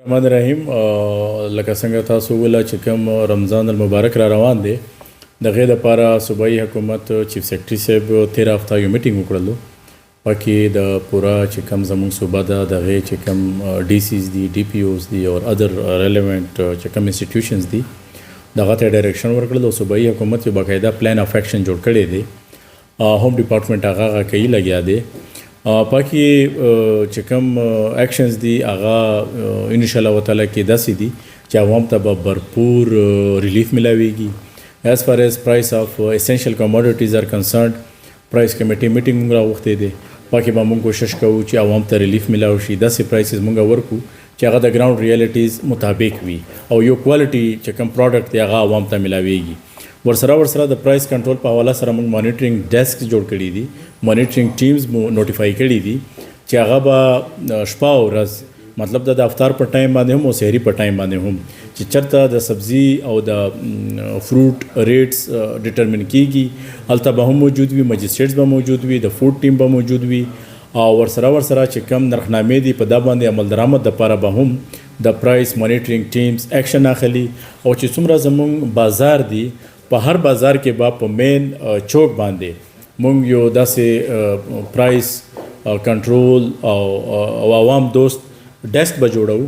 रहमान रहीम लکه څنګه تاسو ویل چې کوم رمضان المبارک را روان دی دغه لپاره صوبایي حکومت چیف سیکرټري صاحب 13 هفته یو میټینګ وکړلو پکې د پورا چې کوم زموږ صوبه ده دغه چې کوم ډي سیز دي ډي پی اوز دي او ادر ریلیونٹ چې کوم انسټیټیوشنز دي دغه ته ډایرکشن ورکړل او صوبایي حکومت یو باقاعده پلان اف ایکشن جوړ کړی دی هوم ډپارټمنټ هغه کوي لګیا دی پاکي چې کوم ایکشنز دي هغه ان شاء الله تعالی کې داسې دي چې عوام ته به بھرپور ریلیف ملاويږي as far as price of essential commodities are concerned price committee meeting موږ راوخته دي پاکي به موږ کوشش کوو چې عوام ته ریلیف ملاوي شي داسې پرایسز موږ ورکو چې هغه د ګراوند ریالټیز مطابق وي او یو کوالټي چې کوم پروډکټ دی هغه عوام ته ملاويږي ورسره د پرایس کنټرول په حواله سره موږ مانیټرینګ ډیسک جوړ کړی دي مانیټرینګ ټیمز مو نوټیفای کړی دي چې هغه به شپه او ورځ مطلب د افطار په ټایم باندې هم او سحری په ټایم باندې هم چې چرته د سبزی او د فروټ ریټس ډیټرمن کیږي هلته به هم موجود وي مجسټریټس به موجود وي د فود ټیم به موجود وي او ورسره چې کم نرخنامې دي په دا باندې عمل درآمد دپاره به هم د پرایس مانیټرینګ ټیمز ایکشن اخلي او چې څومره زموږ بازار دي په هر بازار کې به په مین چوک باندې مونږ یو داسې پرایس کنټرول او عوام دوست ډیسک به جوړو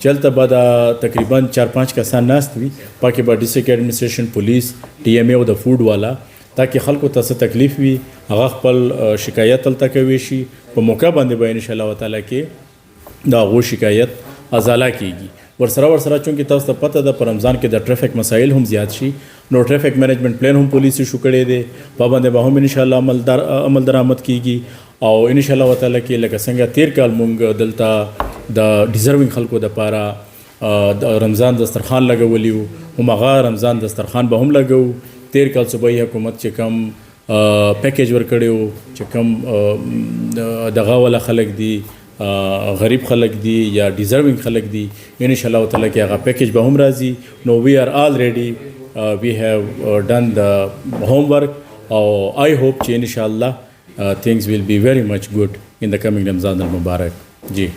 چلته به دا تقریبا 4-5 کسان ناست وي پاکې به ډسټرکټ ایډمنسټریشن پولیس ټي ایم ای او د فوډ والا تاکي خلکو ته څه تکلیف وي هغه خپل شکایت تلته کوي شي په موقع باندې به ان شاء الله تعالی کې دا غو شکایت ازاله کیږي ورسره چونکه تاسو ته پته ده په رمضان کې د ټریفیک مسایل هم زیات شي نو ټریفیک مینجمنت پلان هم پولیس شو کړی دی په باندې به هم ان شاء الله عمل درآمد کیږي او ان شاء الله تعالی کې لکه څنګه تیر کال مونږ دلته د ډیزروینګ خلکو د پاره د رمضان دسترخوان لګولیو همغه رمضان دسترخوان به هم لګو تیر کال صوبایي حکومت چې کوم پیکیج ورکړیو چې کوم دغه ولا خلک دي غریب خلک دي یا ډیزروینګ خلک دي ان شاء الله تعالی کې هغه پیکیج به هم راځي نو وی آر آلریډي we have done the homework I hope inshallah things will be very much good in the coming Ramzan al-Mubarak ji